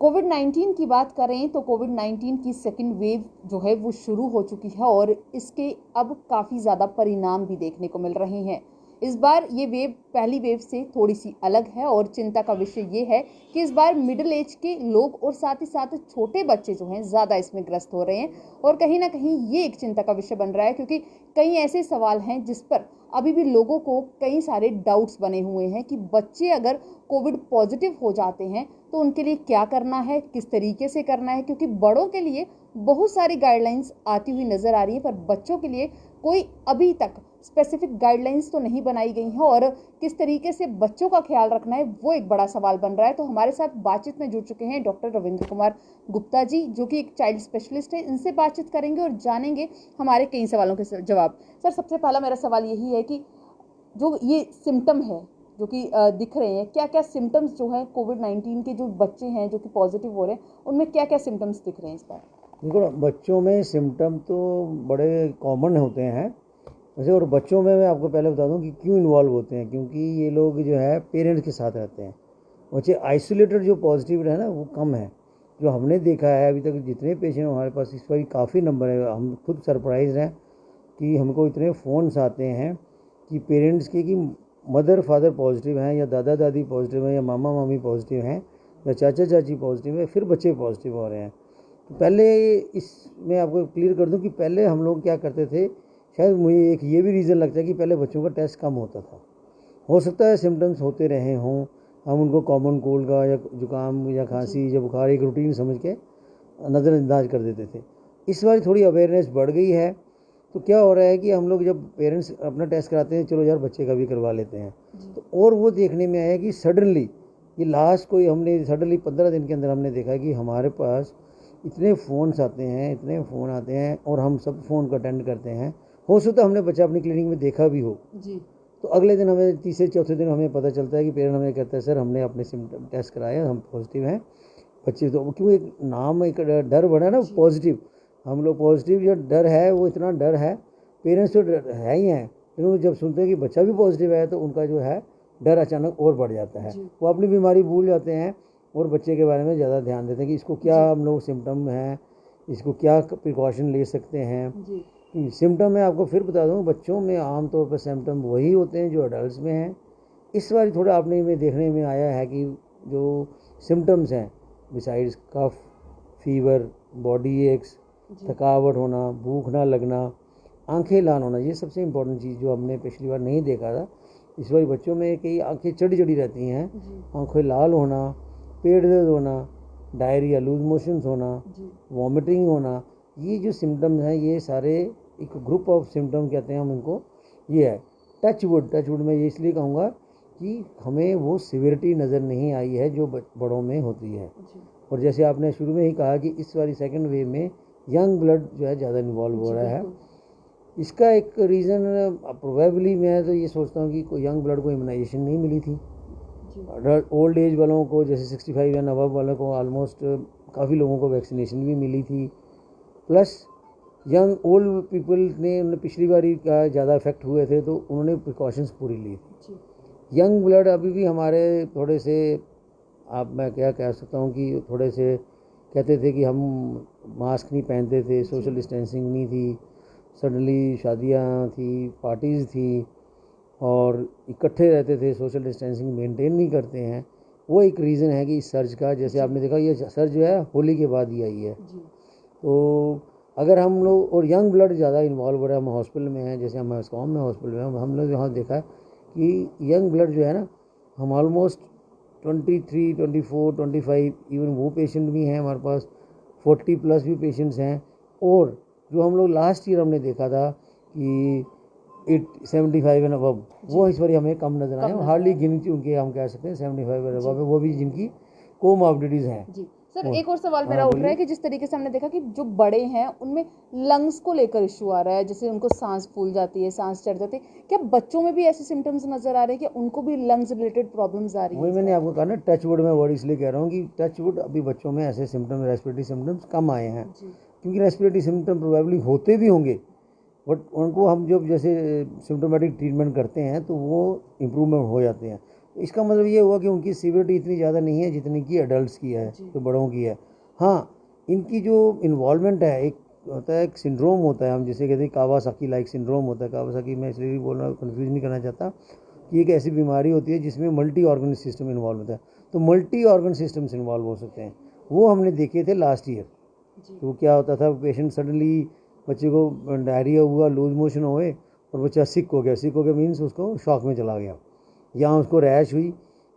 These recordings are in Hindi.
कोविड-19 की बात करें तो कोविड-19 की सेकंड वेव जो है वो शुरू हो चुकी है और इसके अब काफ़ी ज़्यादा परिणाम भी देखने को मिल रहे हैं। इस बार ये वेव पहली वेव से थोड़ी सी अलग है और चिंता का विषय ये है कि इस बार मिडिल एज के लोग और साथ ही साथ छोटे बच्चे जो हैं ज़्यादा इसमें ग्रस्त हो रहे हैं और कहीं ना कहीं ये एक चिंता का विषय बन रहा है, क्योंकि कई ऐसे सवाल हैं जिस पर अभी भी लोगों को कई सारे डाउट्स बने हुए हैं कि बच्चे अगर कोविड पॉजिटिव हो जाते हैं तो उनके लिए क्या करना है, किस तरीके से करना है, क्योंकि बड़ों के लिए बहुत सारी गाइडलाइंस आती हुई नजर आ रही है पर बच्चों के लिए कोई अभी तक स्पेसिफिक गाइडलाइंस तो नहीं बनाई गई हैं और किस तरीके से बच्चों का ख्याल रखना है वो एक बड़ा सवाल बन रहा है। तो हमारे साथ बातचीत में जुड़ चुके हैं डॉक्टर रविंद्र कुमार गुप्ता जी, जो कि एक चाइल्ड स्पेशलिस्ट है। इनसे बातचीत करेंगे और जानेंगे हमारे कई सवालों के जवाब। सर, सबसे पहला मेरा सवाल यही है कि जो ये सिम्टम है जो कि दिख रहे हैं, क्या क्या सिम्टम्स जो है कोविड-19 के जो बच्चे हैं जो कि पॉजिटिव हो रहे हैं उनमें क्या क्या सिम्टम्स दिख रहे हैं इस बार? देखो, बच्चों में सिम्टम तो बड़े कॉमन होते हैं वैसे। और बच्चों में मैं आपको पहले बता दूं कि क्यों इन्वॉल्व होते हैं, क्योंकि ये लोग जो है पेरेंट्स के साथ रहते हैं। बच्चे आइसोलेटेड जो पॉजिटिव है ना वो कम है। जो हमने देखा है अभी तक जितने पेशेंट हमारे पास इस बार काफ़ी नंबर है, हम खुद सरप्राइज हैं कि हमको इतने फ़ोन्स आते हैं कि पेरेंट्स के कि मदर फादर पॉजिटिव हैं या दादा दादी पॉजिटिव हैं या मामा मामी पॉजिटिव हैं या चाचा चाची पॉजिटिव है, फिर बच्चे पॉजिटिव हो रहे हैं। तो पहले इसमें आपको क्लियर कर दूं कि पहले हम लोग क्या करते थे, शायद मुझे एक ये भी रीज़न लगता है कि पहले बच्चों का टेस्ट कम होता था। हो सकता है सिम्टम्स होते रहे हों, हम उनको कॉमन कोल्ड का या जुकाम या खांसी या बुखार एक रूटीन समझ के नज़रअंदाज कर देते थे। इस बार थोड़ी अवेयरनेस बढ़ गई है। तो क्या हो रहा है कि हम लोग जब पेरेंट्स अपना टेस्ट कराते हैं, चलो यार बच्चे का भी करवा लेते हैं, तो और वो देखने में आया कि सडनली ये लास्ट कोई हमने सडनली 15 दिन के अंदर हमने देखा कि हमारे पास इतने फ़ोन्स आते हैं, इतने फ़ोन आते हैं और हम सब फ़ोन को अटेंड करते हैं। हो सकता है हमने बच्चा अपनी क्लिनिक में देखा भी हो जी। तो अगले दिन हमें तीसरे चौथे दिन हमें पता चलता है कि पेरेंट हमें कहता है सर हमने अपने सिम्टम टेस्ट कराया, हम पॉजिटिव हैं। बच्चे तो क्यों एक नाम एक डर बना ना पॉजिटिव, हम लोग पॉजिटिव जो डर है वो इतना डर है, पेरेंट्स तो डर है ही हैं, लेकिन जब सुनते हैं कि बच्चा भी पॉजिटिव है तो उनका जो है डर अचानक और बढ़ जाता है। वो अपनी बीमारी भूल जाते हैं और बच्चे के बारे में ज़्यादा ध्यान देते हैं कि इसको क्या हम लोग सिम्टम हैं, इसको क्या प्रिकॉशन ले सकते हैं। सिम्टम मैं आपको फिर बता दूं, बच्चों में आमतौर पर सिम्टम वही होते हैं जो अडल्ट में हैं। इस बार थोड़ा आपने में देखने में आया है कि जो सिम्टम्स हैं बिसाइड्स कफ, फीवर, बॉडी एक्स, थकावट होना, भूख ना लगना, आंखें लाल होना, ये सबसे इम्पोर्टेंट चीज़ जो हमने पिछली बार नहीं देखा था। इस बार बच्चों में कई आंखें चढ़ी चढ़ी रहती हैं, आंखें लाल होना, पेट दर्द होना, डायरिया, लूज मोशंस होना, वॉमिटिंग होना, ये जो सिम्टम्स हैं ये सारे एक ग्रुप ऑफ सिम्टम कहते हैं हम इनको। ये है टच वुड मैं ये इसलिए कहूँगा कि हमें वो सिवियरिटी नज़र नहीं आई है जो बड़ों में होती है। और जैसे आपने शुरू में ही कहा कि इस वाली सेकंड वेव में यंग ब्लड जो है ज़्यादा इन्वॉल्व हो रहा है। इसका एक रीज़न प्रोबेबली मैं तो ये सोचता हूँ कि कोई यंग ब्लड को इम्यूनाइजेशन नहीं मिली थी। ओल्ड एज वालों को जैसे 65 या अबव वालों को ऑलमोस्ट काफ़ी लोगों को वैक्सीनेशन भी मिली थी, प्लस यंग ओल्ड पीपल ने पिछली बारी का ज़्यादा इफेक्ट हुए थे तो उन्होंने प्रिकॉशंस पूरी ली थी। यंग ब्लड अभी भी हमारे थोड़े से, आप मैं क्या कह सकता हूँ कि थोड़े से कहते थे कि हम मास्क नहीं पहनते थे, सोशल डिस्टेंसिंग नहीं थी, सडनली शादियाँ थी, पार्टीज़ थी और इकट्ठे रहते थे, सोशल डिस्टेंसिंग मेंटेन नहीं करते हैं। वो एक रीज़न है कि इस सर्ज का, जैसे आपने देखा ये सर्ज जो है होली के बाद ही आई है। तो अगर हम लोग और यंग ब्लड ज़्यादा इन्वॉल्व हो रहा है, हम हॉस्पिटल में हैं, जैसे हम एस्कॉम में हॉस्पिटल में हम लोग यहाँ देखा है कि यंग ब्लड जो है ना, हम ऑलमोस्ट 23, 24, 25 इवन वो पेशेंट भी हैं हमारे पास, 40 प्लस भी पेशेंट्स हैं। और जो हम लोग लास्ट ईयर हमने देखा था कि 75 एंड अबव, वो इस बार हमें कम नजर आए, हार्डली गिनती उनके हम कह सकते हैं 75 एंड अबव, वो भी जिनकी कोमॉर्बिडिटीज हैं। सर, एक और सवाल मेरा उठ रहा है कि जिस तरीके से हमने देखा कि जो बड़े हैं उनमें लंग्स को लेकर इश्यू आ रहा है, जैसे उनको सांस फूल जाती है, सांस चढ़ जाती है, क्या बच्चों में भी ऐसे सिम्टम्स नजर आ रहे हैं कि उनको भी लंग्स रिलेटेड प्रॉब्लम्स आ रही है? वही मैंने आपको कहा ना, टच वुड में वर्ड इसलिए कह रहा हूँ कि टच वुड अभी बच्चों में ऐसे सिम्टम, रेस्पिरेटरी सिम्टम्स कम आए हैं, क्योंकि रेस्पिरेटरी सिम्टम प्रोबेबली होते भी होंगे बट उनको हम जब जैसे सिम्टोमेटिक ट्रीटमेंट करते हैं तो वो इम्प्रूवमेंट हो जाते हैं। इसका मतलब ये हुआ कि उनकी सीवियरिटी इतनी ज़्यादा नहीं है जितनी कि एडल्ट्स की है, जो बड़ों की है। हाँ, इनकी जो इन्वॉल्वमेंट है, एक होता है, एक सिंड्रोम होता है, हम जिसे कहते हैं कावासाकी लाइक सिंड्रोम होता है। कावासाकी मैं इसलिए भी बोल रहा हूँ, कन्फ्यूज़ नहीं करना चाहता, कि एक ऐसी बीमारी होती है जिसमें मल्टी ऑर्गन सिस्टम इन्वॉल्व होता है। तो मल्टी ऑर्गन सिस्टम्स इन्वॉल्व हो सकते हैं, वो हमने देखे थे लास्ट ईयर। तो क्या होता था, पेशेंट सडनली, बच्चे को डायरिया हुआ, लूज मोशन हुए और बच्चा सिक हो गया। सिक हो गया मीन्स उसको शॉक में चला गया, या उसको रैश हुई,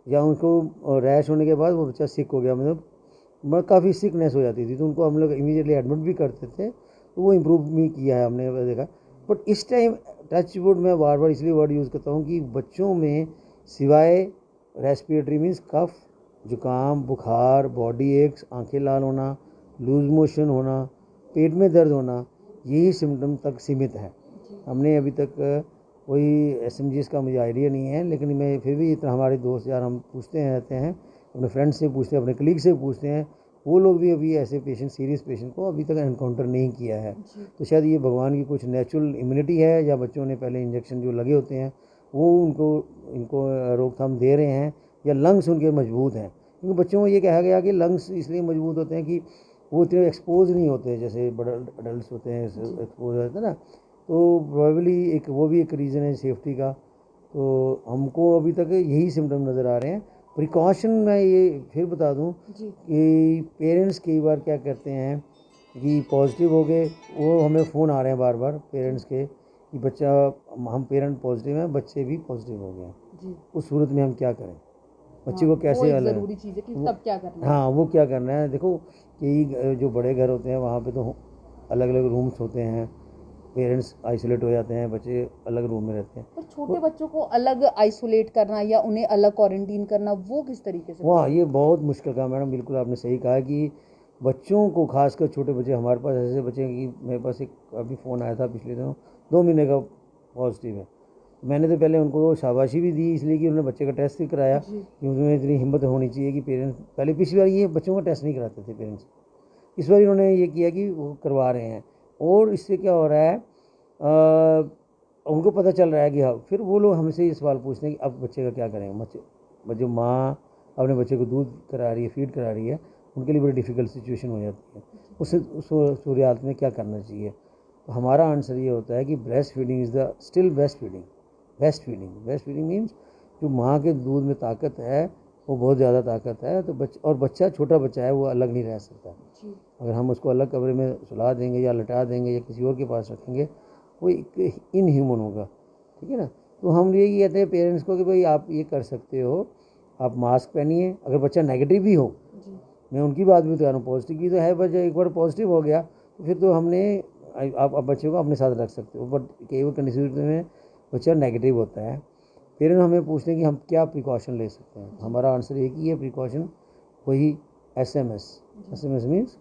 या उनको रैश होने के बाद वो बच्चा सिक हो गया, मतलब काफ़ी सिकनेस हो जाती थी। तो उनको हम लोग इमीडिएटली एडमिट भी करते थे, तो वो इम्प्रूव भी किया है हमने देखा। बट इस टाइम टच वुड, मैं बार बार इसलिए वर्ड यूज़ करता हूँ कि बच्चों में सिवाय रेस्पिरेटरी मीन्स कफ, जुकाम, बुखार, बॉडी एक्स, आंखें लाल होना, लूज मोशन होना, पेट में दर्द होना, यही सिम्टम तक सीमित है। हमने अभी तक कोई SMGs का मुझे आइडिया नहीं है, लेकिन मैं फिर भी इतना, हमारे दोस्त यार हम पूछते हैं रहते हैं, अपने फ्रेंड्स से पूछते हैं, अपने कलीग से पूछते हैं, वो लोग भी अभी ऐसे पेशेंट, सीरियस पेशेंट को अभी तक एनकाउंटर नहीं किया है। तो शायद ये भगवान की कुछ नेचुरल इम्यूनिटी है, या बच्चों ने पहले इंजेक्शन जो लगे होते हैं वो इनको रोकथाम दे रहे हैं, या लंग्स उनके मजबूत हैं। क्योंकि बच्चों को ये कहा गया कि लंग्स इसलिए मजबूत होते हैं कि वो इतने एक्सपोज नहीं होते जैसे बड़े अडल्ट होते हैं, एक्सपोज होते हैं ना। तो प्रोबेबली एक वो भी एक रीज़न है सेफ्टी का। तो हमको अभी तक यही सिम्टम नज़र आ रहे हैं। प्रिकॉशन मैं ये फिर बता दूं कि पेरेंट्स कई बार क्या करते हैं कि पॉजिटिव हो गए, वो हमें फ़ोन आ रहे हैं बार बार पेरेंट्स के कि बच्चा, हम पेरेंट पॉजिटिव हैं, बच्चे भी पॉजिटिव हो गए हैं। उस सूरत में हम क्या करें, बच्चे को कैसे अलग, जरूरी चीज़ है कि तब क्या करना है। हाँ, वो क्या करना है। देखो, कई जो बड़े घर होते हैं वहाँ पे तो अलग अलग रूम्स होते हैं, पेरेंट्स आइसोलेट हो जाते हैं, बच्चे अलग रूम में रहते हैं। पर छोटे बच्चों को अलग आइसोलेट करना या उन्हें अलग क्वारंटीन करना, वो किस तरीके से? वाह, ये बहुत मुश्किल काम है मैडम, बिल्कुल आपने सही कहा कि बच्चों को, खासकर छोटे बच्चे, हमारे पास ऐसे बच्चे हैं कि मेरे पास एक अभी फ़ोन आया था पिछले दिनों, 2 महीने का पॉजिटिव है। मैंने तो पहले उनको शाबाशी भी दी, इसलिए कि उन्होंने बच्चे का टेस्ट भी कराया, कि उसमें इतनी हिम्मत होनी चाहिए कि पेरेंट्स, पहले पिछली बार ये बच्चों का टेस्ट नहीं कराते थे पेरेंट्स, इस बार इन्होंने ये किया कि वो करवा रहे हैं। और इससे क्या हो रहा है, उनको पता चल रहा है कि हाँ, फिर वो लोग हमसे ये सवाल पूछते हैं कि अब बच्चे का क्या करें। जो माँ अपने बच्चे को दूध करा रही है, फीड करा रही है, उनके लिए बड़ी डिफ़िकल्ट सिचुएशन हो जाती है। उस सूर्यात में क्या करना चाहिए। तो हमारा आंसर ये होता है कि breast feeding is the still best feeding. Best feeding means जो माँ के दूध में ताकत है वो बहुत ज़्यादा ताकत है। तो बच्चा छोटा बच्चा है, वो अलग नहीं रह सकता। अगर हम उसको अलग कमरे में सुला देंगे या लटा देंगे या किसी और के पास रखेंगे, वो एक इनह्यूमन होगा, ठीक है ना। तो हम यही कहते हैं पेरेंट्स को कि भाई आप ये कर सकते हो, आप मास्क पहनिए। अगर बच्चा नेगेटिव भी हो, मैं उनकी बात भी तो कह रहा हूँ, पॉजिटिव भी तो है, बच्चा एक बार पॉजिटिव हो गया तो फिर तो हमने, आप बच्चे को अपने साथ रख सकते हो। बट कई कंडीशन में बच्चा नेगेटिव होता है, पेरेंट हमें पूछते हैं कि हम क्या प्रिकॉशन ले सकते हैं। हमारा आंसर एक ही है प्रिकॉशन, वही SMS मीन्स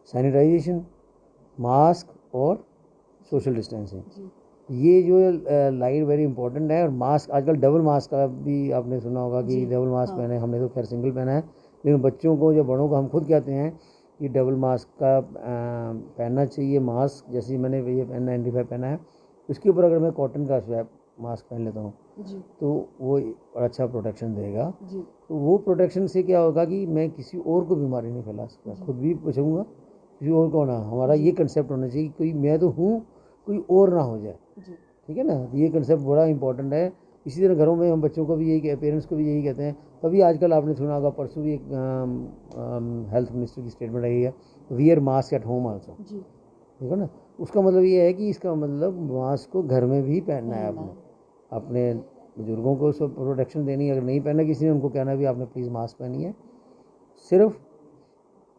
सैनिटाइजेशन, मास्क और सोशल डिस्टेंसिंग। ये जो लाइन वेरी इंपॉर्टेंट है। और मास्क, आजकल डबल मास्क का भी आपने सुना होगा कि डबल मास्क पहने, हमने तो खैर सिंगल पहना है, लेकिन बच्चों को या बड़ों को हम खुद कहते हैं कि डबल मास्क का पहनना चाहिए। मास्क जैसे मैंने ये N95 पहना है, उसके ऊपर अगर मैं कॉटन का स्वैप मास्क पहन लेता हूँ तो वो अच्छा प्रोटेक्शन देगा। तो वो प्रोटेक्शन से क्या होगा कि मैं किसी और को बीमारी नहीं फैला सकता, खुद भी बचूँगा, किसी और को ना। हमारा ये कंसेप्ट होना चाहिए कि कोई मैं तो हूँ, कोई और ना हो जाए, ठीक है ना। ये कंसेप्ट बड़ा इंपॉर्टेंट है। इसी तरह घरों में हम बच्चों को भी यही, पेरेंट्स को भी यही कहते हैं। तभी आजकल आपने सुना होगा, परसों भी एक हेल्थ मिनिस्टर की स्टेटमेंट आई है, wear mask at home also, ठीक है ना। उसका मतलब ये है कि इसका मतलब मास्क को घर में भी पहनना है, अपने बुजुर्गों को सब प्रोटेक्शन देनी है। अगर नहीं पहना किसी ने, उनको कहना भी आपने प्लीज़ मास्क पहनिए। सिर्फ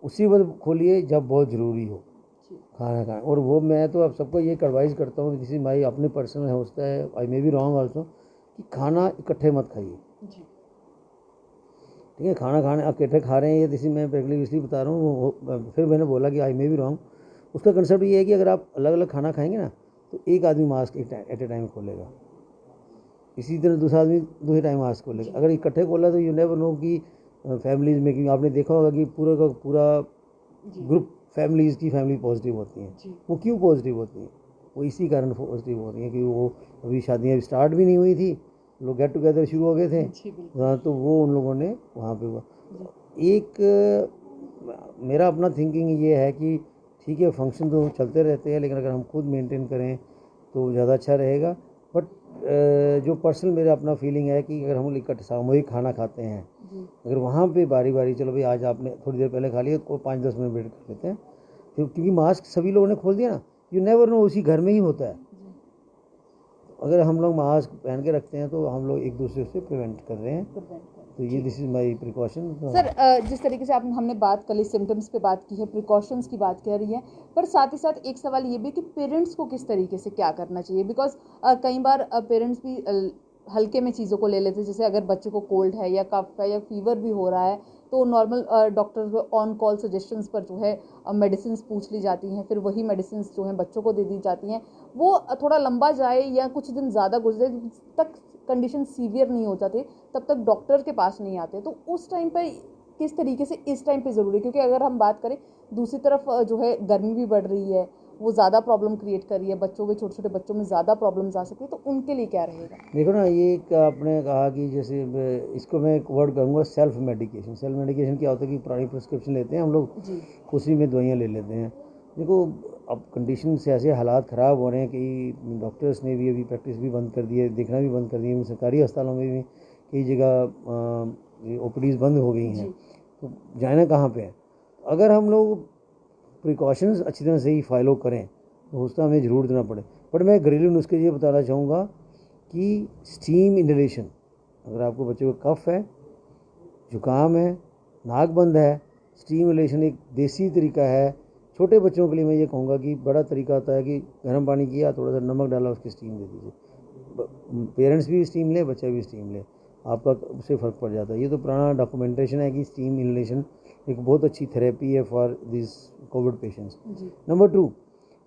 उसी वक्त खोलिए जब बहुत ज़रूरी हो खाना खाएं। और वो मैं तो अब सबको ये एडवाइस करता हूँ, किसी माई अपने पर्सनल होता है, आई मे बी रॉन्ग आल्सो, कि खाना इकट्ठे मत खाइए, ठीक है। खाना खाने इकट्ठे खा रहे हैं, ये किसी मैं प्रैक्टिकली इसलिए बता रहा हूँ। फिर मैंने बोला कि आई मे बी रॉन्ग। उसका कंसेप्ट ये है कि अगर आप अलग अलग खाना खाएंगे ना, तो एक आदमी मास्क एट ए टाइम खोलेगा, इसी तरह दूसरा आदमी दूसरे टाइम मास्क खोलेगा। अगर इकट्ठे खोला तो यू नेवर नो कि फैमिलीज़ में, क्योंकि आपने देखा होगा कि पूरा का पूरा ग्रुप फैमिलीज़ की फैमिली पॉजिटिव होती हैं। वो क्यों पॉजिटिव होती हैं? वो इसी कारण पॉजिटिव हो रही हैं कि वो अभी शादियाँ स्टार्ट भी नहीं हुई थी, लोग गेट टुगेदर शुरू हो गए थे। जी बिल्कुल। हाँ, तो वो उन लोगों ने वहाँ पे हुआ। एक मेरा अपना थिंकिंग ये है कि ठीक है, फंक्शन तो चलते रहते हैं, लेकिन अगर हम खुद मेंटेन करें तो ज़्यादा अच्छा रहेगा। बट जो पर्सनल मेरा अपना फीलिंग है कि अगर हम इकट्ठे सामूहिक खाना खाते हैं, अगर वहाँ पे बारी बारी, चलो भाई आज आपने थोड़ी देर पहले खा लिया, को 5-10 मिनट वेट कर लेते हैं, फिर क्योंकि मास्क सभी लोगों ने खोल दिया ना, यू नेवर नो उसी घर में ही होता है। अगर हम लोग मास्क पहन के रखते हैं तो हम लोग एक दूसरे से प्रिवेंट कर रहे हैं। तो ये this is my precaution. Sir जिस तरीके से हमने बात कर ली, सिम्टम्स पे बात की है, प्रिकॉशंस की बात कर रही है, पर साथ ही साथ एक सवाल ये भी कि पेरेंट्स को किस तरीके से क्या करना चाहिए, बिकॉज कई बार पेरेंट्स भी हल्के में चीज़ों को ले लेते हैं। जैसे अगर बच्चे को कोल्ड है या कफ है या फीवर भी हो रहा है तो normal doctor on call suggestions पर जो है मेडिसिन पूछ ली जाती हैं, फिर वही मेडिसिन जो हैं बच्चों को दे दी जाती हैं। वो थोड़ा लंबा जाए या कुछ दिन ज़्यादा गुजरे तक कंडीशन सीवियर नहीं हो जाती तब तक डॉक्टर के पास नहीं आते, तो उस टाइम पे किस तरीके से इस टाइम पे ज़रूरी है, क्योंकि अगर हम बात करें दूसरी तरफ जो है गर्मी भी बढ़ रही है, वो ज़्यादा प्रॉब्लम क्रिएट कर रही है, बच्चों में छोटे छोटे बच्चों में ज़्यादा प्रॉब्लम्स आ सकती है, तो उनके लिए क्या रहेगा? देखो ना, ये एक आपने कहा कि जैसे इसको मैं एक वर्ड कहूँगा, सेल्फ मेडिकेशन। सेल्फ मेडिकेशन क्या होता है कि पुरानी प्रिस्क्रिप्शन लेते हैं हम लोग, जी उसी में दवाइयाँ ले लेते हैं। देखो, अब कंडीशन से ऐसे हालात ख़राब हो रहे हैं कि डॉक्टर्स ने भी अभी प्रैक्टिस भी बंद कर दी है, देखना भी बंद कर दिया है। सरकारी अस्पतालों में भी कई जगह ओपीडीज़ बंद हो गई हैं, तो जाना कहाँ पे है? अगर हम लोग प्रिकॉशंस अच्छी तरह से ही फॉलो करें तो उसका हमें ज़रूर देना पड़े। बट मैं घरेलू नुस्खे ये बताना चाहूँगा कि स्टीम इनहेलेशन, अगर आपको बच्चे को कफ है, जुकाम है, नाक बंद है, स्टीम इनहेलेशन एक देसी तरीका है। छोटे बच्चों के लिए मैं ये कहूँगा कि बड़ा तरीका होता है कि गर्म पानी किया, थोड़ा सा नमक डाला, उसकी स्टीम दे दीजिए। पेरेंट्स भी स्टीम ले, बच्चा भी स्टीम ले, आपका उससे फ़र्क पड़ जाता है। ये तो पुराना डॉक्यूमेंटेशन है कि स्टीम इनहेलेशन एक बहुत अच्छी थेरेपी है for this Covid patients. Number 2,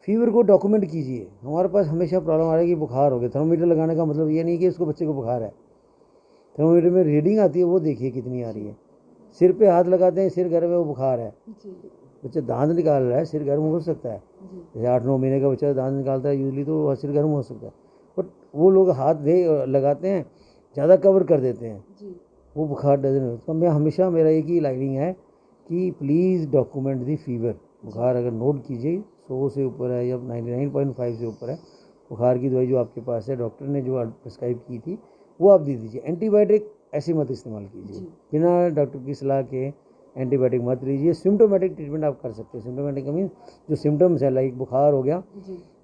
fever को डॉक्यूमेंट कीजिए। हमारे पास हमेशा प्रॉब्लम आ रही है कि बुखार हो गया। थर्मोमीटर लगाने का मतलब ये नहीं कि उसको बच्चे को बुखार है, थर्मोमीटर में रीडिंग आती है, वो देखिए कितनी आ रही है। सिर पे हाथ लगाते हैं, सिर गर्म है, वो बुखार है। बच्चा दांत निकाल रहा है, सिर गर्म हो सकता है। जैसे 8-9 महीने का बच्चा दांत निकालता है यूजली, तो सिर गर्म हो सकता है। बट वो लोग हाथ दे लगाते हैं, ज़्यादा कवर कर देते हैं, वो बुखार डजन। तो मैं हमेशा, मेरा एक ही लाइनिंग है कि प्लीज़ डॉक्यूमेंट दी फीवर। बुखार अगर नोट कीजिए 100 से ऊपर है या 99.5 से ऊपर है, बुखार की दवाई जो आपके पास है, डॉक्टर ने जो प्रिस्क्राइब की थी, वो आप दे दीजिए। एंटीबायोटिक ऐसे मत इस्तेमाल कीजिए, बिना डॉक्टर की सलाह के एंटीबायोटिक मत लीजिए। सिम्टोमेटिक ट्रीटमेंट आप कर सकते हैं। सिम्टोमेटिक मीन जो सिम्टम्स है, लाइक बुखार हो गया,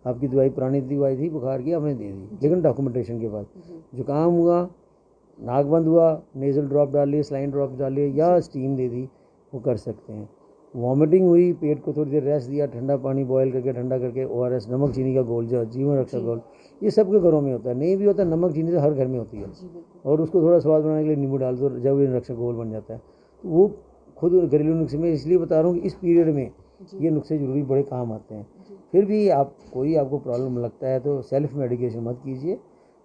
आपकी दवाई पुरानी दवाई थी बुखार की, आपने दे दी, लेकिन डॉक्यूमेंटेशन के बाद। जुकाम हुआ, नाक बंद हुआ, नेज़ल ड्रॉप डाल लिए, सलाइन ड्रॉप डाल लिए, या स्टीम दे दी, वो कर सकते हैं। वॉमिटिंग हुई, पेट को थोड़ी देर रेस्ट दिया, ठंडा पानी बॉयल करके, ठंडा करके, ORS, नमक चीनी का घोल, जो जीवन रक्षा घोल, ये सबके घरों में होता है। नहीं भी होता, नमक चीनी तो हर घर में होती है, और उसको थोड़ा स्वाद बनाने के लिए नींबू डाल दो, जब ये रक्षा घोल बन जाता है। तो वो खुद घरेलू नुस्खे में इसलिए बता रहा हूँ कि इस पीरियड में ये नुस्खे जरूरी बड़े काम आते हैं। फिर भी आपको प्रॉब्लम लगता है तो सेल्फ मेडिकेशन मत कीजिए,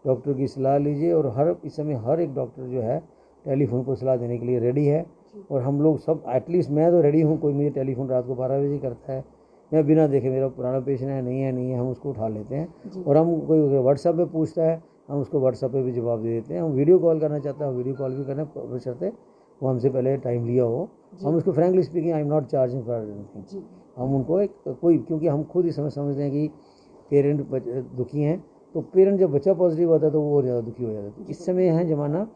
डॉक्टर की सलाह लीजिए। और इस समय हर एक डॉक्टर जो है टेलीफोन पर सलाह देने के लिए रेडी है, और हम लोग सब, एटलीस्ट मैं तो रेडी हूँ। कोई मुझे टेलीफोन रात को 12 बजे करता है, मैं बिना देखे मेरा पुराना पेशेंट है, नहीं है, हम उसको उठा लेते हैं। और हम कोई व्हाट्सएप पे पूछता है, हम उसको व्हाट्सएप पे भी जवाब दे देते हैं। हम वीडियो कॉल करना चाहते हैं, वीडियो कॉल भी करना चाहते, वो हमसे पहले टाइम लिया हो। हम उसको frankly speaking, I am not charging for anything. हम उनको क्योंकि हम खुद ही समझते हैं कि पेरेंट दुखी हैं, तो पेरेंट जब बच्चा पॉजिटिव होता है तो वो और ज़्यादा दुखी हो जाता है। इस समय है ज़माना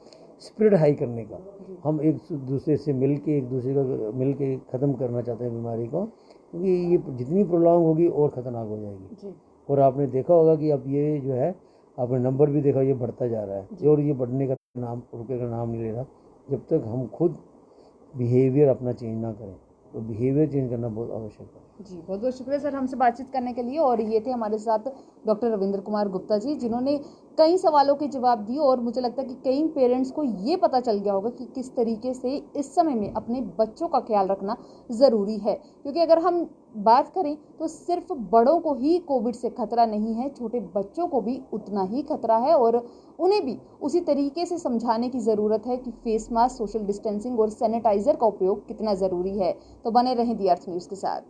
स्प्रेड हाई करने का। हम एक दूसरे से मिल के ख़त्म करना चाहते हैं बीमारी को, क्योंकि ये जितनी प्रोलॉन्ग होगी और ख़तरनाक हो जाएगी। और आपने देखा होगा कि अब ये जो है, आपने नंबर भी देखा, ये बढ़ता जा रहा है, और ये बढ़ने का रुकेगा नाम नहीं ले रहा जब तक हम खुद बिहेवियर अपना चेंज ना करें। तो बिहेवियर चेंज करना बहुत आवश्यक है। जी, बहुत बहुत शुक्रिया सर हमसे बातचीत करने के लिए। और ये थे हमारे साथ डॉक्टर रविंद्र कुमार गुप्ता जी, जिन्होंने कई सवालों के जवाब दिए, और मुझे लगता है कि कई पेरेंट्स को ये पता चल गया होगा कि किस तरीके से इस समय में अपने बच्चों का ख्याल रखना ज़रूरी है। क्योंकि अगर हम बात करें तो सिर्फ बड़ों को ही कोविड से खतरा नहीं है, छोटे बच्चों को भी उतना ही खतरा है, और उन्हें भी उसी तरीके से समझाने की ज़रूरत है कि फेस मास्क, सोशल डिस्टेंसिंग और सैनिटाइज़र का उपयोग कितना ज़रूरी है। तो बने रहें दी अर्थ न्यूज़ के साथ।